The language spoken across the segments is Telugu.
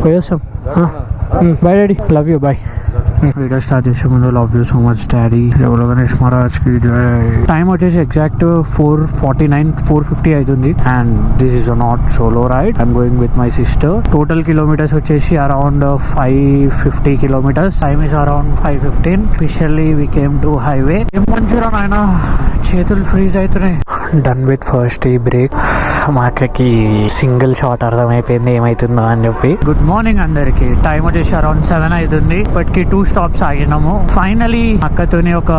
పోయేస్తాం. Bye daddy, love you, bye. Video start చేసే ముందు love you so much daddy, జై గణేష్ మహారాజ్ కి జై. టైం వచ్చేసి ఎగ్జాక్ట్ 4:49 4:50 అవుతుంది. And this is not solo ride, I'm going with my sister. Total kilometres వచ్చేసి around 550 kilometres. Time is around 5:15. Specially we came to highway. ఏం మంచిగా నాయన, చేతులు ఫ్రీజ్ అవుతున్నాయి. Done with first tea break. మా అక్కకి సింగిల్ షాట్ అర్థమైపోయింది ఏమైతుందో అని చెప్పి. గుడ్ మార్నింగ్ అందరికి. టైం వచ్చేసి అరౌండ్ 7 అవుతుంది. ఇప్పటికి 2 స్టాప్స్ ఆగినాము. ఫైనలీ అక్కతోని ఒక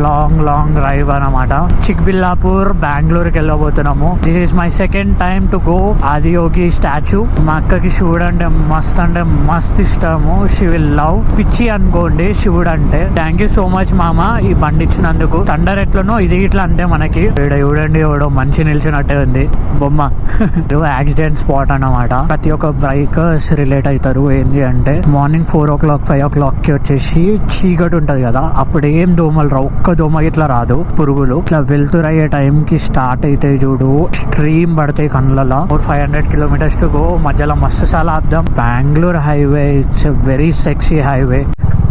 లాంగ్ డ్రైవ్ అన్నమాట. చిక్బిల్లాపూర్ బెంగళూరుకి వెళ్ళబోతున్నాము. This is my second time to go Adiyogi statue. మా అక్కకి శివుడు అంటే మస్త్ ఇష్టము. She will love. పిచ్చి అనుకోండి శివుడు అంటే. థ్యాంక్ యూ సో మచ్ మామ ఈ బండి ఇచ్చినందుకు. తండర్ ఎట్లనో ఇది ఇట్లా అంటే మనకి చూడండి ఎవడో మంచి నిల్చున్నట్టే ఉంది బొమ్మ. యాక్సిడెంట్ స్పాట్ అన్నమాట. ప్రతి ఒక్క బైకర్స్ రిలేట్ అవుతారు. ఏంటి అంటే మార్నింగ్ 4 o'clock 5 o'clock కి వచ్చేసి చీకటి ఉంటది కదా, అప్పుడు ఏం దోమలు రావు, ఒక్క దోమ ఇట్లా రాదు. పురుగులు ఇట్లా వెళ్తురయ్యే టైం కి స్టార్ట్ అయితే చూడు స్ట్రీమ్ పడతాయి కళ్ళలో. 500 kilometers టు గో. మధ్యలో మస్తు సార్లు ఆపుదాం. Bengaluru highway it's very sexy highway.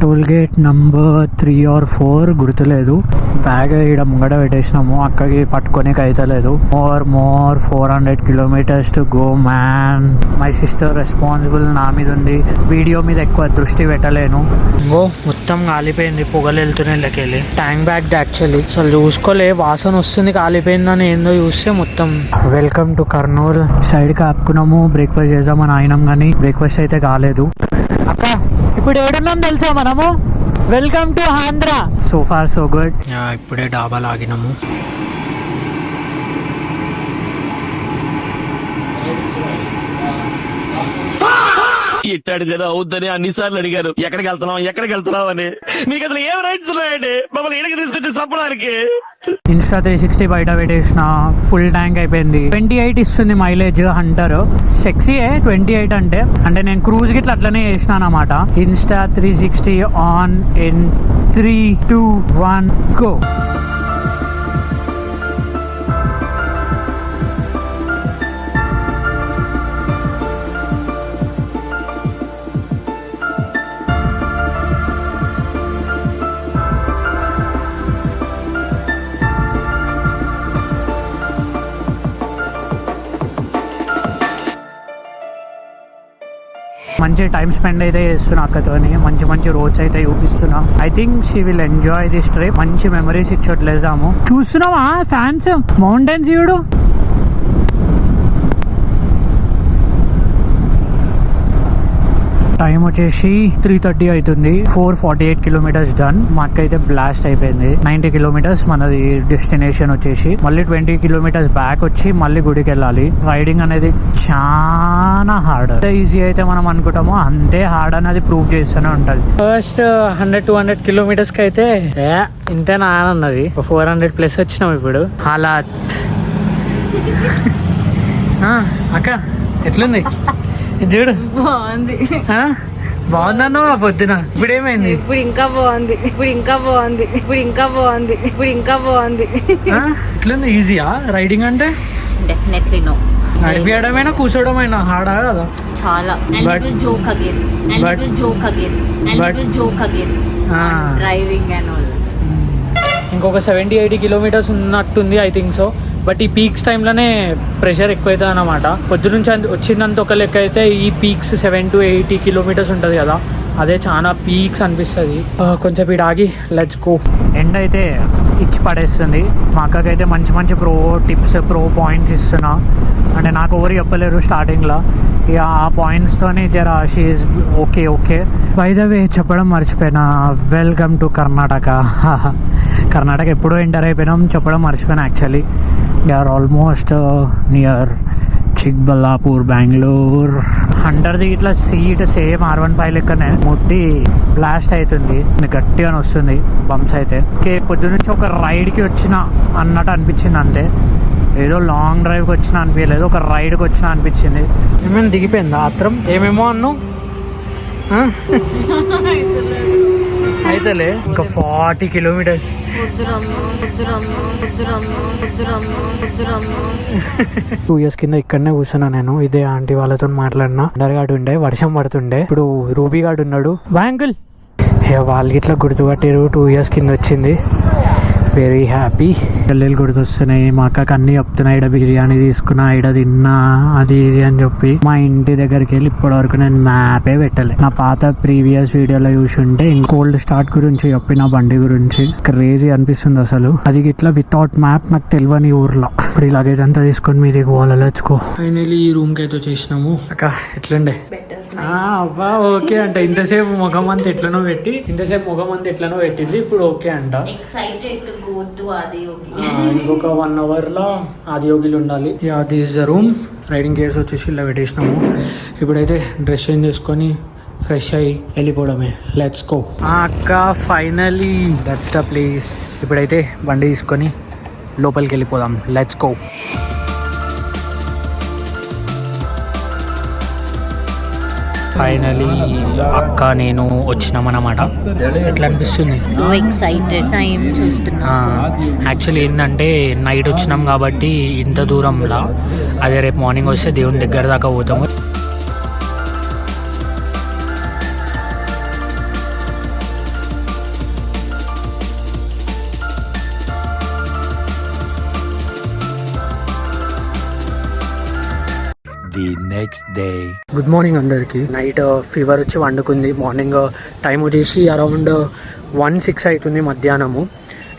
Toll gate number 3 or 4 గుర్తులేదు. బ్యాగ్ ఇక్కడ ముంగడ పెట్టేసినాము. అక్కకి పట్టుకోనికి అయితలేదు. More 400 kilometers to go man. My sister responsible నా మీద ఉంది. వీడియో మీద ఎక్కువ దృష్టి పెట్టలేను. మొత్తం కాలిపోయింది పొగలు వెళ్తున్నాయి లెక్కెళ్ళి. ట్యాంక్ బ్యాగ్ యాక్చువల్లీ అసలు చూసుకోలే, వాసన వస్తుంది కాలిపోయిందని ఏందో చూస్తే మొత్తం. Welcome to Kurnool. సైడ్ కి ఆపుకున్నాము. బ్రేక్ఫాస్ట్ చేద్దామని అయినాం కానీ బ్రేక్ఫాస్ట్ అయితే కాలేదు. అక్క ఇప్పుడు ఏడున్నాం తెలుసా మనము? Welcome to Andhra. So far so good. ఇప్పుడే డాబా లాగినాము. ఇట్టాడు కదా అవుద్దని అన్నిసార్లు అడిగారు ఎక్కడికి వెళ్తున్నావు అని. మీకు అసలు ఏం రైట్స్ ఉన్నాయండి మమ్మల్ని ఇక్కడికి తీసుకొచ్చి చంపడానికి? ఇన్స్టా 360 బయట పెట్టేసిన. ఫుల్ ట్యాంక్ అయిపోయింది. 28 ఇస్తుంది మైలేజ్. హంటర్ సెక్సీ 28 అంటే నేను క్రూజ్ గిట్లా అట్లనే చేసిన అన్నమాట. Insta 360 on in 3 2 1 go. మంచి టైం స్పెండ్ అయితే చేస్తున్నా అక్కతోని. మంచి రోడ్స్ అయితే చూపిస్తున్నా. I think she will enjoy this trip. మంచి మెమరీస్ ఇచ్చోట్లేసాము. చూస్తున్నావా ఫ్యాన్స్ మౌంటైన్స్ చూడు. టైం వచ్చేసి 3:30 అవుతుంది. 448 kilometers డన్. మా అక్క అయితే బ్లాస్ట్ అయిపోయింది. 90 kilometers మనది డెస్టినేషన్ వచ్చేసి. మళ్ళీ 20 kilometers బ్యాక్ వచ్చి మళ్ళీ గుడికి వెళ్ళాలి. రైడింగ్ అనేది చాలా హార్డ్. ఈజీ అయితే మనం అనుకుంటామో అంతే హార్డ్ అనేది ప్రూవ్ చేస్తూనే ఉంటది. ఫస్ట్ 100-200 kilometers కి అయితే ఇంతేనా అన్నది. 400 plus వచ్చినాం ఇప్పుడు. అలా అక్క ఎట్లుంది చూడు. బాగుందన్నో పొద్దున. ఇప్పుడు ఏమైంది? ఇప్పుడు ఇంకా బాగుంది. ఎట్లుంది? ఈజీయా రైడింగ్ అంటే? Definitely no. నడిపియడమైనా కూర్చోవడమైనా హార్డా కదా? చాలా. Driving and all. ఇంకొక 70-80 kilometers ఉన్నట్టుంది ఐ థింక్ సో. బట్ ఈ పీక్స్ టైంలోనే ప్రెషర్ ఎక్కువైతుంది అన్నమాట. పొద్దు నుంచి వచ్చిందంత ఒక లెక్క అయితే ఈ పీక్స్ 70-80 kilometers ఉంటుంది కదా, అదే చాలా పీక్స్ అనిపిస్తుంది. కొంచెం వీడు ఆగి లెట్స్ గో. ఎండ్ అయితే ఇచ్చి పడేస్తుంది. మా అక్కకైతే మంచి ప్రో టిప్స్ ప్రో పాయింట్స్ ఇస్తున్నా. అంటే నాకు ఎవరు చెప్పలేరు స్టార్టింగ్లో. ఇక ఆ పాయింట్స్తోనే జర షీఈస్ ఓకే. బై ద వే చెప్పడం మర్చిపోయినా, వెల్కమ్ టు కర్ణాటక. కర్ణాటక ఎప్పుడో ఎంటర్ అయిపోయినాం, చెప్పడం మర్చిపోయినా actually. Are almost near Chikballapur Bengaluru. హంటర్ది ఇట్లా సీట్ సేమ్ R15 లెక్కనే ముట్టి బ్లాస్ట్ అవుతుంది. గట్టిగా వస్తుంది బంప్స్ అయితే. పొద్దు నుంచి ఒక రైడ్కి వచ్చిన అన్నట్టు అనిపించింది అంతే. ఏదో లాంగ్ డ్రైవ్కి వచ్చినా అనిపించలేదు, ఒక రైడ్కి వచ్చినా అనిపించింది. ఏమైనా దిగిపోయిందా ఆత్రం? ఏమేమో అన్నావు. అయితేలే ఇంకా 40 కిలోమీటర్స్. 2 years కింద ఇక్కడనే కూర్చున్నా నేను. ఇదే ఆంటీ వాళ్ళతో మాట్లాడినా. అండర్గాడు ఉండే, వర్షం పడుతుండే. ఇప్పుడు రూబీ గాడు ఉన్నాడు. బ్యాంకుల్ వాళ్ళు ఇట్లా గుర్తుపట్టారు. 2 years కింద వచ్చింది. Very happy. పిల్లలు గుర్తొస్తున్నాయి. మా అక్కకి అన్ని చెప్తున్నాయి. ఇక్కడ బిర్యానీ తీసుకున్నా, ఇక్కడ తిన్నా, అది ఇది అని చెప్పి. మా ఇంటి దగ్గరికి వెళ్ళి ఇప్పటి వరకు నేను మ్యాపే పెట్టలే. నా పాత ప్రీవియస్ వీడియోలో చూసి ఉంటే కోల్డ్ స్టార్ట్ గురించి చెప్పిన బండి గురించి క్రేజీ అనిపిస్తుంది అసలు. అది ఇట్లా వితౌట్ మ్యాప్ నాకు తెలియని ఊర్లో. ఇప్పుడు ఈ లగేజ్ అంతా తీసుకొని మీది పోవాలచ్చుకో. ఫైనలీ ఈ రూమ్ కి అయితే వచ్చేసినాము. అక్క ఎట్లుండే? అబ్బా ఓకే అంట. ఇంతసేపు ముఖం అంతా ఎట్లనో పెట్టింది. ఇప్పుడు ఓకే అంట. ఇంకొక 1 hour లో ఆదియోగిలు ఉండాలి. This is the room. Riding gears వచ్చేసి ఇలా పెట్టేసినాము. ఇప్పుడైతే డ్రెస్ చేంజ్ చేసుకొని ఫ్రెష్ అయ్యి వెళ్ళిపోవడమే. Let's go. అక్క ఫైనలీ దట్స్ ద ప్లేస్. ఇప్పుడైతే బండి తీసుకొని లోపలికి వెళ్ళిపోదాం. Let's go. ఫైనలీ అక్క నేను వచ్చినామన్నమాట. ఎట్లా అనిపిస్తుంది? So excited. టైం చూస్తున్నా. యాక్చువల్లీ ఏంటంటే నైట్ వచ్చినాం కాబట్టి ఇంత దూరంలో, అదే రేపు మార్నింగ్ వస్తే దేవుని దగ్గర దాకా పోతాము. గుడ్ మార్నింగ్ అందరికి. నైట్ ఫీవర్ వచ్చి వండుకుంది. మార్నింగ్ టైం వచ్చేసి అరౌండ్ 1-6 అవుతుంది మధ్యాహ్నము.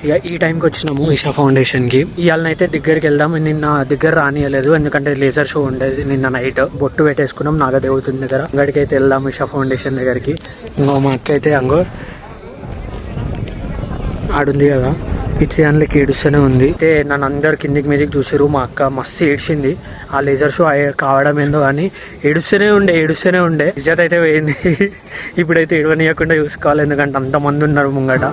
ఇక ఈ టైంకి వచ్చినాము ఈషా ఫౌండేషన్కి. ఇవాళనైతే దగ్గరికి వెళ్దాం. నిన్న దగ్గర రానియలేదు ఎందుకంటే లేజర్ షో ఉండేది నిన్న నైట్. బొట్టు పెట్టేసుకున్నాం నాగదేవతుని దగ్గర. అంగడికి అయితే వెళ్దాం ఈషా ఫౌండేషన్ దగ్గరికి. ఇంకో మా అక్క అయితే అంగో ఆడుంది కదా, పిచ్చి దానిలోకి ఏడుస్తూనే ఉంది. అయితే నన్ను అందరు కిందికి మీదకి చూసారు. మా అక్క మస్తు ఏడ్చింది. ఆ లేజర్ షో కావడం ఏందో కానీ ఏడుస్తూనే ఉండే. ఇజ్జత్ అయితే పోయింది. ఇప్పుడైతే ఏడవనీయకుండా చూసుకోవాలి ఎందుకంటే అంతమంది ఉన్నారు ముంగట.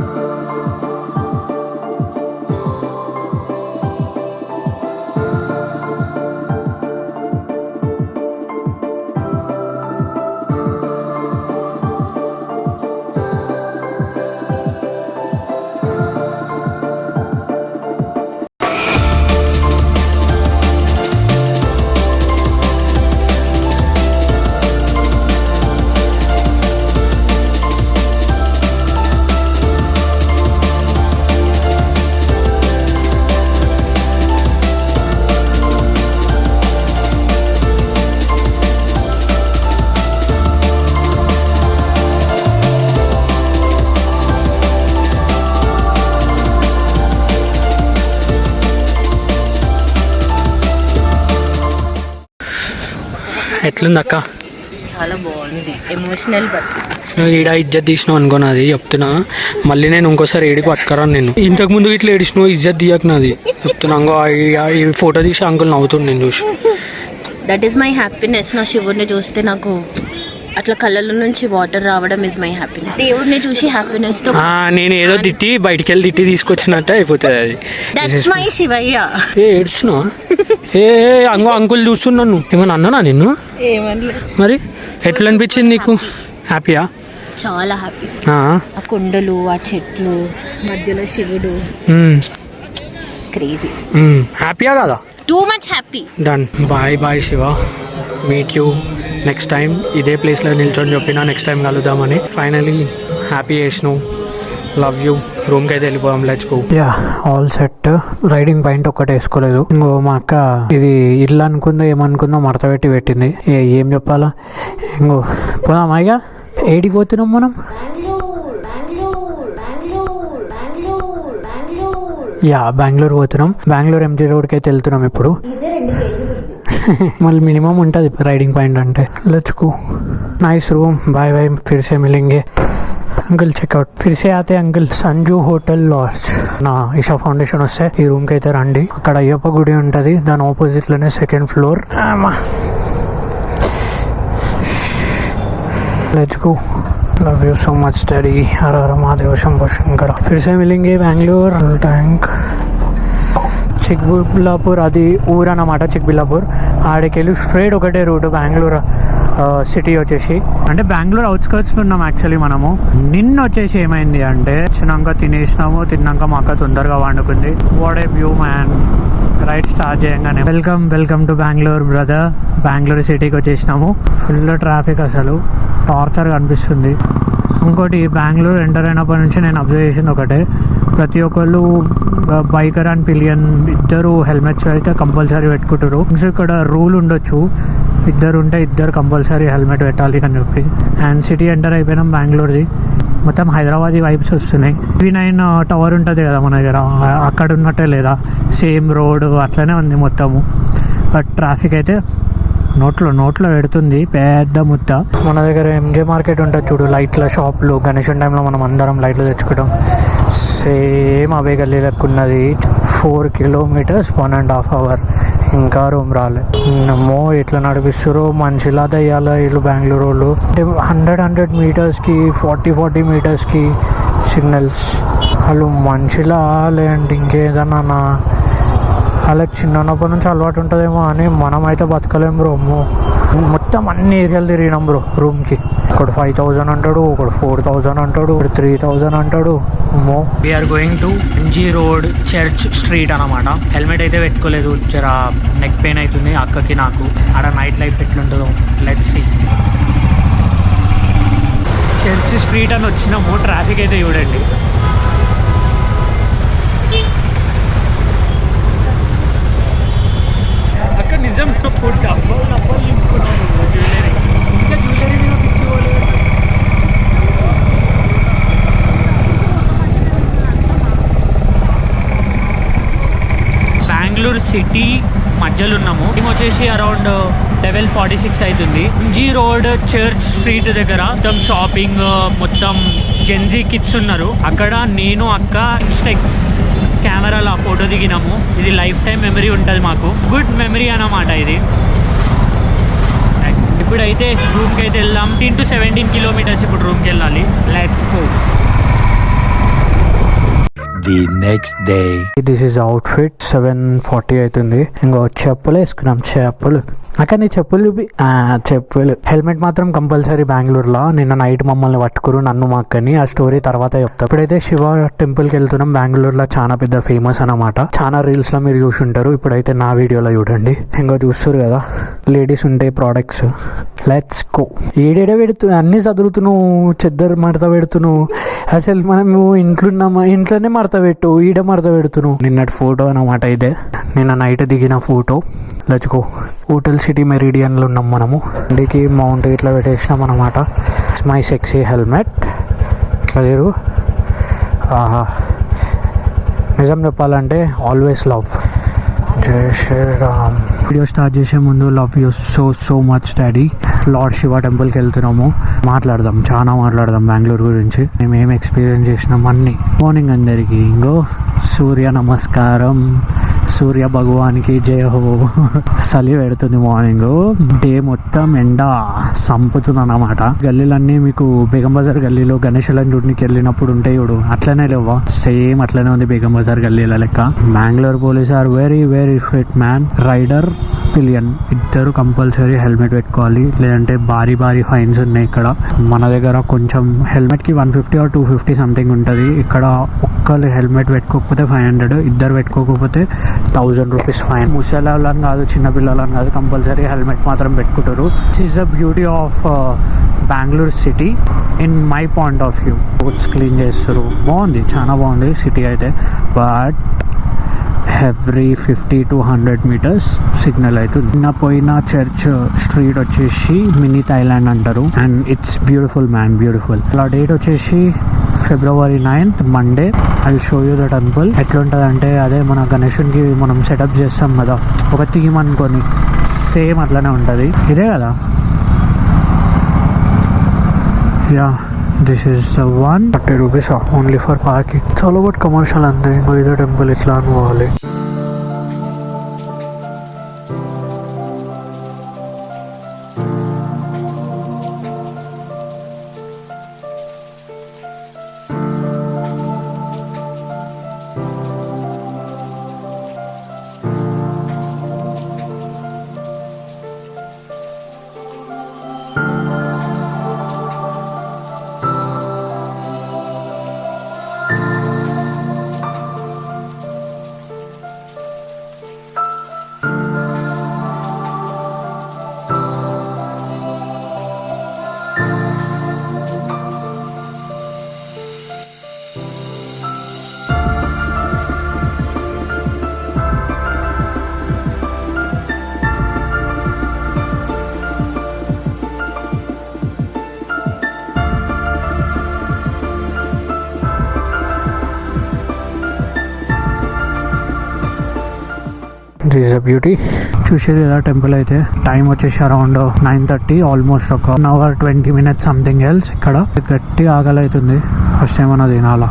ఎట్లుంది అక్క? చాలా బాగుంది. ఎమోషనల్. ఈడ ఇజ్జత్ తీసినావు అనుకోనాది చెప్తున్నా. మళ్ళీ నేను ఇంకోసారి ఏడికి పట్టుకరాను. నేను ఇంతకు ముందు ఇట్లా ఏడిసినావు, ఇజ్జత్ తీయకు నాది చెప్తున్నా. ఈ ఫోటో తీసి అంకుల్ నవ్వుతుంది నేను చూసి. That is my happiness. నా శివుడిని చూస్తే నాకు అట్లా కళ్ళలో నుంచి వాటర్ రావడం ఇస్ మై హ్యాపీనెస్. దేవుడిని చూసి హ్యాపీనెస్ తో నేను ఏదో తిట్టి బయటికి వెళ్ళి తిట్టి తీసుకొచ్చినట్టు అయిపోతుంది అది. That's my Shivayya. ఏడుస్తున్నా? అంకుల్ చూస్తున్నాను. ఏమన్నా అన్నానా నిన్ను? మరి ఎట్లా అనిపించింది నీకు? హ్యాపీయా? చాలా హ్యాపీ. ఆ కొండలు, ఆ చెట్లు మధ్యలో శివుడు, క్రేజీ. హ్యాపీయా కదా? Too much happy. Done. Bye Shiva. Meet you next time. ఇదే ప్లేస్లో నిల్చొని చెప్పినా నెక్స్ట్ టైం కలుద్దామని. ఫైనలీ హ్యాపీ చేసినావు. Love you. రూమ్కి అయితే వెళ్ళిపోదాం. Let's go. Yeah all set. Riding point ఒక్కటి వేసుకోలేదు. ఇంకో మా అక్క ఇది ఇల్లు అనుకుందో ఏమనుకుందో మడత పెట్టింది. ఏం చెప్పాలా? ఇంకో పోదామా ఇక? ఏడికి పోతున్నాం మనం? యా బెంగళూరు పోతున్నాం. బెంగళూరు ఎంజీ రోడ్కి అయితే వెళ్తున్నాం ఇప్పుడు. మళ్ళీ మినిమం ఉంటుంది రైడింగ్ పాయింట్ అంటే. Let's go. Nice room. Bye bye. फिर से मिलेंगे. अंकल चेकआउट फिर से आते अंकल. Sanju hotel LADS. నా ఈషా ఫౌండేషన్ వస్తే ఈ రూమ్ కి అయితే రండి. అక్కడ అయ్యప్ప గుడి ఉంటుంది. దాని ఆపోజిట్ లోనే 2nd floor. Let's go. Love you so much daddy. हर हर महादेव शंभो शंकर. फिर से मिलेंगे बेंगलोर. टैंक చిక్బిల్లాపూర్. అది ఊరు అన్నమాట చిక్బిల్లాపూర్. ఆడికెళ్ళి స్ట్రైట్ ఒకటే రూట్ బెంగళూరు సిటీ వచ్చేసి అంటే బెంగళూరు అవుట్స్కర్ట్స్ ఉన్నాం యాక్చువల్లీ మనము. నిన్న వచ్చేసి ఏమైంది అంటే వచ్చినాక తిన్నాక మా అక్క తొందరగా వండుకుంది. What a view man. Right start చేయగానే welcome to Bengaluru brother. Bengaluru సిటీకి వచ్చేసినాము. ఫుల్ ట్రాఫిక్, అసలు టార్చర్గా అనిపిస్తుంది. ఇంకోటి బెంగళూరు ఎంటర్ అయినప్పటి నుంచి నేను అబ్జర్వ్ చేసింది ఒకటే, ప్రతి ఒక్కళ్ళు బైకర్ అండ్ పిలియన్ ఇద్దరు హెల్మెట్స్ అయితే కంపల్సరీ పెట్టుకుంటారు. ఇక్కడ రూల్ ఉండొచ్చు, ఇద్దరు కంపల్సరీ హెల్మెట్ పెట్టాలి అని చెప్పి. అండ్ సిటీ ఎంటర్ అయిపోయినాం బెంగళూరుది. మొత్తం హైదరాబాద్ వైబ్స్ వస్తున్నాయి. V9 టవర్ ఉంటుంది కదా మన దగ్గర, అక్కడ ఉన్నట్టే లేదా, సేమ్ రోడ్ అట్లనే ఉంది మొత్తము. బట్ ట్రాఫిక్ అయితే నోట్లో పెడుతుంది పెద్ద ముద్ద. మన దగ్గర MJ మార్కెట్ ఉంటుంది చూడు, లైట్ల షాప్లు. గణేష్ టైంలో మనం అందరం లైట్లు తెచ్చుకుంటాం. సేమ్ అవే గల్లీ లెక్కున్నది. 4 kilometers 1.5 hours. ఇంకా రూమ్ రాలే. నమ్మో ఎట్లా నడిపిస్తారో మనిషిలా దయ్యాల వీళ్ళు బెంగళూరు వాళ్ళు. అంటే 100 మీటర్స్కి 40 మీటర్స్కి సిగ్నల్స్. వాళ్ళు మనిషిలా లేదంటే ఇంకేదన్నా వాళ్ళకి చిన్నప్పటి నుంచి అలవాటు ఉంటుందేమో అని మనమైతే బతకలేం బ్రో. మొత్తం అన్ని ఏరియాలు తిరిగినాం బ్రో రూమ్కి. ఒకడు 5,000 అంటాడు, ఒకడు 4,000 అంటాడు, 3,000 అంటాడు. We're going to MG road church street అనమాట. హెల్మెట్ అయితే పెట్టుకోలేదు, జర నెక్ పెయిన్ అవుతుంది అక్కకి నాకు. ఆడ నైట్ లైఫ్ ఎట్లుంటుందో లెట్స్ సీ. చర్చ్ స్ట్రీట్ అని వచ్చినాము. ట్రాఫిక్ అయితే చూడండి. అక్కడ నిజం డబ్బులు నింపుకున్నాను. జ్యువెలరీ ఇంకా జ్యువెలరీ మీద పిచ్చిపోలేదు. బెంగళూరు సిటీ మధ్యలో ఉన్నాము. మేము వచ్చేసి అరౌండ్ 11:46 అవుతుంది. MG రోడ్ చర్చ్ స్ట్రీట్ దగ్గర మొత్తం షాపింగ్, మొత్తం జెన్జీ కిడ్స్ ఉన్నారు. అక్కడ నేను అక్క స్టెక్స్ కెమెరాలో ఫోటో దిగినాము. ఇది లైఫ్ టైం మెమరీ ఉంటుంది మాకు, గుడ్ మెమరీ అన్నమాట ఇది. ఇప్పుడైతే రూమ్కి అయితే వెళ్దాం. 10 to 17 kilometers ఇప్పుడు రూమ్కి వెళ్ళాలి. Let's go. The next day. This is outfit. 7:40 అవుతుంది. ఇంకో చెప్పులు వేసుకున్నాం. చెప్పులు అక్కడ చెప్పులు హెల్మెట్ మాత్రం కంపల్సరీ బెంగళూరులో. నిన్న నైట్ మమ్మల్ని పట్టుకురు, నన్ను మా అక్కని. ఆ స్టోరీ తర్వాత చెప్తా. ఇప్పుడైతే శివ టెంపుల్కి వెళ్తున్నాం. బెంగళూరులో చాలా పెద్ద ఫేమస్ అన్నమాట. చాలా రీల్స్ లో మీరు చూసి ఉంటారు. ఇప్పుడైతే నా వీడియోలో చూడండి. ఇంకా చూస్తారు కదా లేడీస్ ఉంటాయి ప్రోడక్ట్స్. Let's go. ఏడేడ పెడుతున్నావు, అన్ని చదువుతున్నావు, చెద్దరు మడత పెడుతున్నావు. అసలు మనము ఇంట్లోనే మడత పెట్టు, ఈడ మడత పెడుతున్నావు. నిన్నటి ఫోటో అన్నమాట ఇదే, నిన్న నైట్ దిగిన photo. Let's go. Hotel city మెరిడియన్లో ఉన్నాం మనము. ఇంటికి మౌంట్ ఇట్లా పెట్టేసినాం అనమాట. మై సెక్సీ హెల్మెట్ ఇట్లా లేరు. ఆహా, నిజం చెప్పాలంటే ఆల్వేస్ లవ్. జై శ్రీరామ్. వీడియో స్టార్ట్ చేసే ముందు love you so much daddy. Lord Shiva టెంపుల్కి వెళ్తున్నాము. చాలా మాట్లాడదాం బెంగళూరు గురించి. మేము ఏం ఎక్స్పీరియన్స్ చేసినాం అన్నీ. మార్నింగ్ అందరికీ ఇంకో సూర్య నమస్కారం, సూర్య భగవానికి జయ హో. చలి పెడుతుంది మార్నింగ్. డే మొత్తం ఎండ సంపుతుంది అన్నమాట. గల్లీలన్నీ మీకు బేగం బజార్ గల్లీలో గణేశులను చూడడానికి వెళ్ళినప్పుడు ఉంటాయి చూడు, అట్లనే లేవా? సేమ్ అట్లనే ఉంది బేగం బజార్ గల్లీల లెక్క. Bengaluru police are very strict man. Rider, pillion ఇద్దరు కంపల్సరీ హెల్మెట్ పెట్టుకోవాలి, లేదంటే భారీ ఫైన్స్ ఉన్నాయి ఇక్కడ. మన దగ్గర కొంచెం హెల్మెట్ కి 150 or 250 సంథింగ్ ఉంటుంది. ఇక్కడ ఒక్కరు హెల్మెట్ పెట్టుకోకపోతే 500, ఇద్దరు పెట్టుకోకపోతే 1000 రూపీస్ ఫైన్. ముసలాళ్ళని కాదు, చిన్నపిల్లలని కాదు, కంపల్సరీ హెల్మెట్ మాత్రం పెట్టుకుంటారు. This is the beauty of Bengaluru city in my point of view. Roads clean చేస్తారు, బాగుంది, చాలా బాగుంది సిటీ అయితే. But every 50 to 100 meters signal అవుతుంది. నిన్న పోయిన చర్చ్ స్ట్రీట్ వచ్చేసి మినీ థాయిలాండ్ అంటారు. And it's beautiful man, beautiful. అలా డేట్ వచ్చేసి February 9th Monday. I will show you the temple. ఎట్లుంటుంది అంటే అదే మన గణేశునికి మనం సెటప్ చేస్తాం కదా ఒక థీమ్ అనుకొని, సేమ్ అట్లనే ఉంటుంది. ఇదే కదా. Yeah, this is the one. 30 rupees only for parking. చాలా బట్ కమర్షియల్ అంతే. ఇంకో ఇదే టెంపుల్ ఇట్లా అనుకోవాలి. This a beauty. చూసేది కదా టెంపుల్ అయితే. టైం వచ్చేసి అరౌండ్ 9:30, ఆల్మోస్ట్ ఒక 1 hour 20 minutes సంథింగ్ ఎల్స్. ఇక్కడ గట్టి ఆకలి అవుతుంది. ఫస్ట్ టైం అన్నా తినాలా.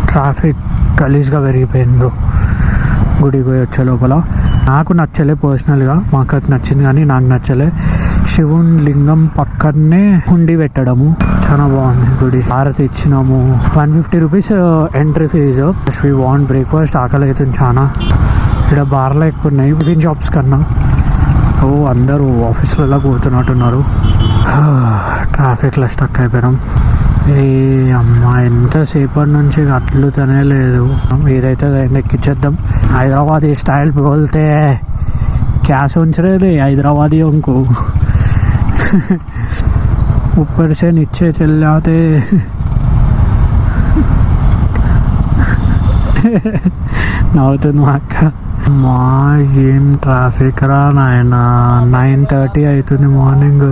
ట్రాఫిక్ గలీజ్గా పెరిగిపోయింది బ్రో. గుడికి పోయి వచ్చే లోపల నాకు నచ్చలే పర్సనల్గా, మా అక్కకి నచ్చింది కానీ నాకు నచ్చలే. శివుని లింగం పక్కనే హుండీ పెట్టడము చాలా బాగుంది గుడి. హారతి ఇచ్చినాము. 150 rupees entry fee. We want breakfast. ఆకలి అవుతుంది చాలా. ఇక్కడ బార్లు ఎక్కువ ఉన్నాయి టిఫిన్ షాప్స్ కన్నా. ఓ అందరూ ఆఫీస్లలో కూర్చున్నట్టున్నారు. ట్రాఫిక్లో స్టక్ అయిపోయినాం. ఏ అమ్మా ఎంతసేపటి నుంచి అట్లు తినలేదు. ఏదైతే ఎక్కించేద్దాం. హైదరాబాదీ స్టైల్ బోల్తే क्या सोच रहे थे हैदराबादियों को. ऊपर से नीचे चल जाते. నవ్వుతుంది మా అక్క. మా ఏం ట్రాఫిక్ రా నాయన. 9:30 అవుతుంది మార్నింగ్.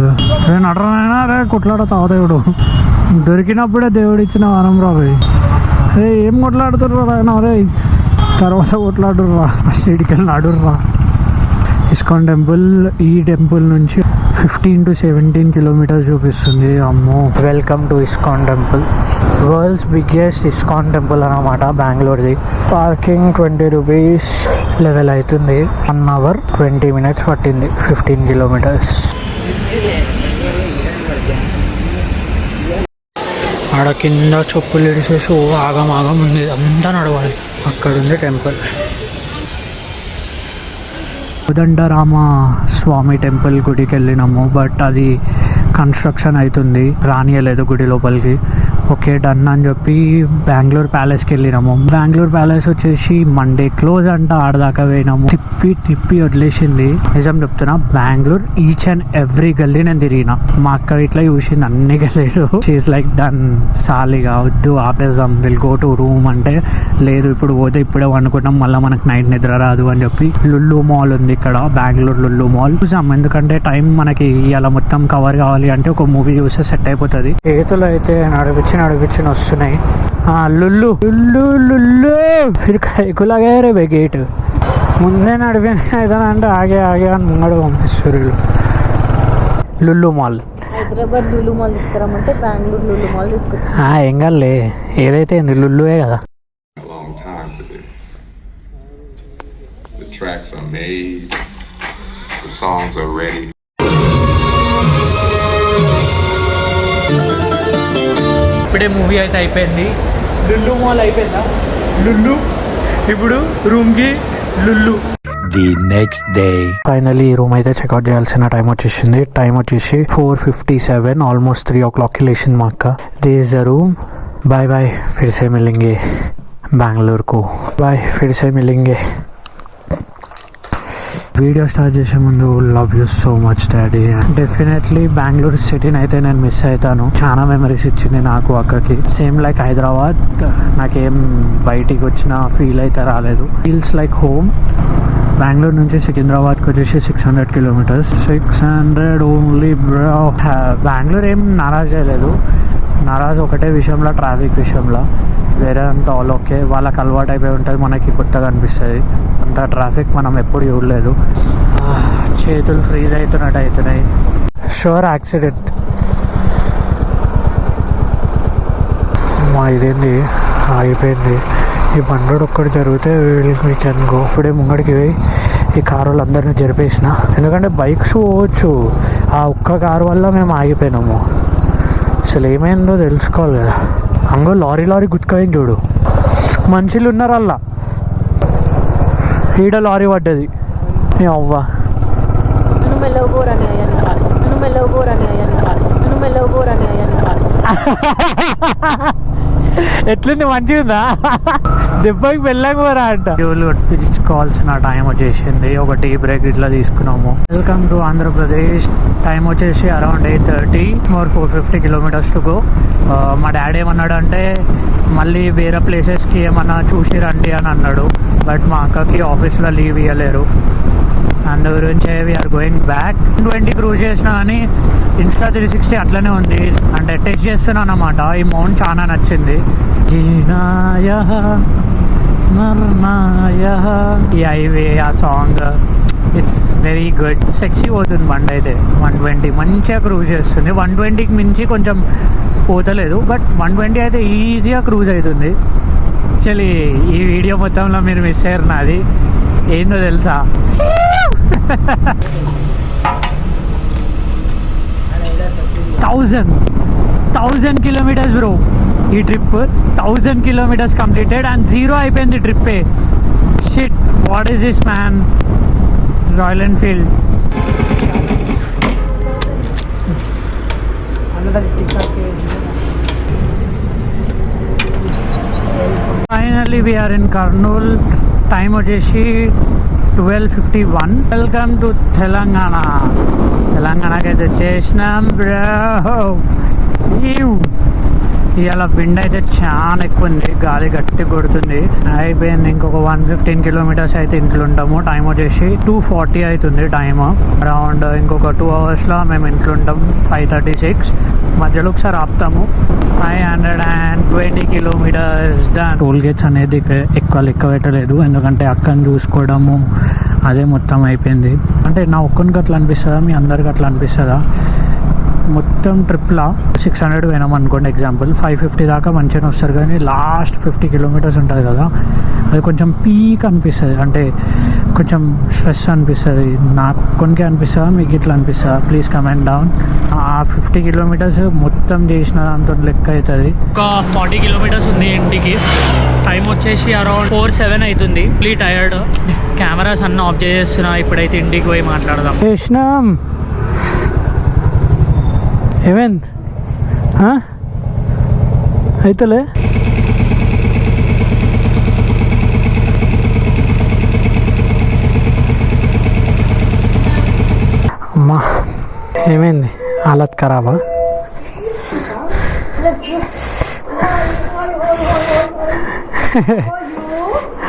రే నడరా నాయన. రే కొట్లాడతావు దేవుడు. దొరికినప్పుడే దేవుడు ఇచ్చిన వరం రా భయ్. రే ఏం కొట్లాడుతుర్రా నాయన. రే తర్వాత కొట్లాడుర్రా. ఫస్ట్ ఇడికెళ్ళి నడుర్రా. ఇస్కాన్ టెంపుల్ ఈ టెంపుల్ నుంచి 15 to 17 kilometers చూపిస్తుంది. అమ్మో. Welcome to ISKCON temple. World's biggest ISKCON temple అన్నమాట బెంగళూరుది. Parking 20 rupees. లెవెల్ అవుతుంది. 1 hour 20 minutes పట్టింది. 15 kilometers. ఆడ కింద చెప్పులు ఇడిసేసి ఆగం ఆగం ఉంది. అంతా నడవాలి. అక్కడ ఉంది టెంపుల్. కోదండరామ స్వామి టెంపుల్ గుడికి వెళ్ళినాము. బట్ అది కన్స్ట్రక్షన్ అవుతుంది, రానియలేదు గుడి లోపలికి. ఓకే డన్ అని చెప్పి బెంగళూరు ప్యాలెస్కి వెళ్ళినాము. బెంగళూరు ప్యాలెస్ వచ్చేసి మండే క్లోజ్ అంట. ఆడదాకా పోయినాము. తిప్పి వదిలేసింది. నిజం చెప్తున్నా, బెంగళూరు ఈచ్ అండ్ ఎవ్రీ గల్లీ నేను తిరిగిన. మా అక్క ఇట్లా చూసింది అన్ని గల్లీలు. షీఈస్ లైక్ డన్, సాలిగా వద్దు ఆపేద్దాం, విల్ గో టు రూమ్ అంటే లేదు ఇప్పుడు పోతే ఇప్పుడే అనుకుంటాం, మళ్ళీ మనకు నైట్ నిద్ర రాదు అని చెప్పి లుల్లు మాల్ ఉంది ఇక్కడ, బెంగళూరు లుల్లు మాల్ చూసాం. ఎందుకంటే టైం మనకి ఇలా మొత్తం కవర్ కావాలి అంటే ఒక మూవీ చూస్తే సెట్ అయిపోతుంది. చేతులు అయితే నడిపించి వస్తున్నాయి. లుల్లు లుల్లు లుల్లు ఫిర్ కైకులాగే రే బే గేట్. ముందే నడిపిన అంటే ఆగే అని ముంగడు పంపిస్తారు. లుల్లు మాల్. హైదరాబాద్ లులు మాల్ తీసుకురామంటే బెంగళూరు లులు మాల్ తీసుకొచ్చి ఏం కాదులే, ఏదైతే లుల్లువే కదా. A long time for this. The tracks are made, the songs are ready. ఇప్పుడే మూవీ అయితే అయిపోయింది. లుల్లు మాల్ అయిపోయిందా? లుల్లు ఇప్పుడు రూమ్కి Lulu. The next day. Finally ఈ రూమ్ అయితే చెక్అవుట్ చేయాల్సిన టైం వచ్చేసింది. టైం వచ్చేసి 4:57. ఆల్మోస్ట్ 3 o'clock లేచింది మా అక్క. This is the room. Bye bye, ఫిర్ సే మిలేంగే బెంగళూరు కు. బాయ్, ఫిర్ సే మిలేంగే. వీడియో స్టార్ట్ చేసే ముందు love you so much daddy. Definitely Bengaluru సిటీని అయితే నేను మిస్ అవుతాను. చాలా మెమరీస్ ఇచ్చింది నాకు అక్కకి. సేమ్ లైక్ హైదరాబాద్, నాకేం బయటికి వచ్చిన ఫీల్ అయితే రాలేదు. Feels like home. బెంగళూరు నుంచి సికింద్రాబాద్కి వచ్చేసి 600 kilometers. 600 only bro. బెంగళూరు ఏం నారాజ్ చేయలేదు. నారాజ్ ఒకటే విషయంలో, ట్రాఫిక్ విషయంలో. వేరే అంతా ఆల్ ఓకే. వాళ్ళకి అలవాటు అయిపోయి ఉంటుంది, మనకి కొత్తగా అనిపిస్తుంది. అంత ట్రాఫిక్ మనం ఎప్పుడు చూడలేదు. చేతులు ఫ్రీజ్ అవుతున్నట్టు అవుతున్నాయి. Sure accident. మా ఇదేంది ఆగిపోయింది. ఈ బండోడు ఒక్కటి జరిగితే వీ కెన్ గో. ఇప్పుడే ముంగడికి పోయి ఈ కారు వాళ్ళందరినీ జరిపేసిన. ఎందుకంటే బైక్స్ పోవచ్చు, ఆ ఒక్క కారు వల్ల మేము ఆగిపోయినాము. అసలు ఏమైందో తెలుసుకోవాలి కదా. అంగో లారీ గుర్తుకోయింది చూడు. మనుషులు ఉన్నారు అలా. ఈడ లారీ పడ్డది. అవ్వా ఎట్లుంది, మంచిగా ఉందా? దెబ్బకి వెళ్ళకపోరా అంట. ఫ్యూల్ కొట్టించుకోవాల్సిన టైం వచ్చేసింది. ఒక టీ బ్రేక్ ఇట్లా తీసుకున్నాము. Welcome to Andhra Pradesh. టైం వచ్చేసి around 8:30. More 450 kilometers to go. మా డాడీ ఏమన్నాడు అంటే మళ్ళీ వేరే ప్లేసెస్కి ఏమన్నా చూసి రండి అని అన్నాడు. బట్ మా అక్కకి ఆఫీస్లో లీవ్ ఇవ్వలేరు. అందు గురించి వీఆర్ గోయింగ్ బ్యాక్. 20 క్రూజ్ చేసినా కానీ ఇన్స్టా 360 అట్లనే ఉంది. అంటే టెస్ట్ చేస్తున్నాను అన్నమాట. ఈ మౌంట్ చాలా నచ్చింది. ఈ హైవే ఆ song it's very good. Sexy పోతుంది బండి అయితే. 120 మంచిగా క్రూజ్ చేస్తుంది. 120కి మించి కొంచెం పోతలేదు, బట్ 120 అయితే ఈజీగా క్రూజ్ అవుతుంది. యాక్చువల్లీ ఈ వీడియో మొత్తంలో మీరు మిస్ అయ్యారు నాది. ఏందో తెలుసా, 1000 kilometers బ్రో ఈ ట్రిప్. 1000 kilometers కంప్లీటెడ్ అండ్ 0 అయిపోయింది ట్రిప్పే. Shit, what is this man. Royal Enfield. Finally we are in Kurnool. Time వచ్చేసి 12:51. Welcome to Telangana. తెలంగాణకి అయితే వచ్చేసినాం బ్రో. ఇవాళ విండ్ అయితే చాలా ఎక్కువ ఉంది, గాలి గట్టి కొడుతుంది. అయిపోయింది, ఇంకొక 115 kilometers అయితే ఇంట్లో ఉంటాము. టైం వచ్చేసి 2:40 అవుతుంది. టైమ్ అరౌండ్ ఇంకొక 2 hours లో మేము ఇంట్లో ఉంటాం. 5:36. మధ్యలో ఒకసారి ఆపుతాము. 520 kilometers డన్. టోల్ గేట్స్ అనేది ఎక్కువ లెక్క పెట్టలేదు, ఎందుకంటే అక్కని చూసుకోవడము అదే మొత్తం అయిపోయింది. అంటే నా ఒక్కరికి అట్లా అనిపిస్తుందా, మీ అందరికి అట్లా అనిపిస్తుందా? మొత్తం ట్రిప్లా 600 పోయినాం అనుకోండి ఎగ్జాంపుల్, 550 దాకా మంచిగా వస్తారు. కానీ లాస్ట్ 50 kilometers ఉంటుంది కదా, అది కొంచెం పీక్ అనిపిస్తుంది. అంటే కొంచెం స్ట్రెస్ అనిపిస్తుంది. నాకు కొనికి అనిపిస్తుందా, మీకు ఇట్లా అనిపిస్తుందా? Please comment down. ఆ 50 kilometers మొత్తం చేసిన దాంతో లెక్క అవుతుంది. ఒక 40 kilometers ఉంది ఇంటికి. టైం వచ్చేసి అరౌండ్ 4-7 అవుతుంది. ప్లీ టైర్డ్. కెమెరాస్ అన్నీ ఆఫ్ చేసేస్తున్నా. ఇప్పుడైతే ఇంటికి పోయి మాట్లాడదాం. చేసినాం. ఏమైంది అయితలే? అమ్మా ఏమైంది? హాలత్ ఖరాబా?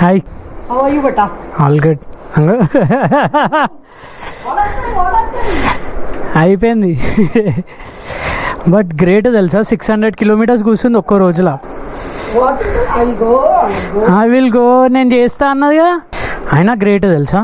Hi, all good. అయిపోయింది. బట్ గ్రేట్ తెలుసా, 600 kilometers కూర్చుంది ఒక్క రోజులో. ఐ విల్ గో, నేను చేస్తా అన్నది కదా. అయినా గ్రేట్ తెలుసా.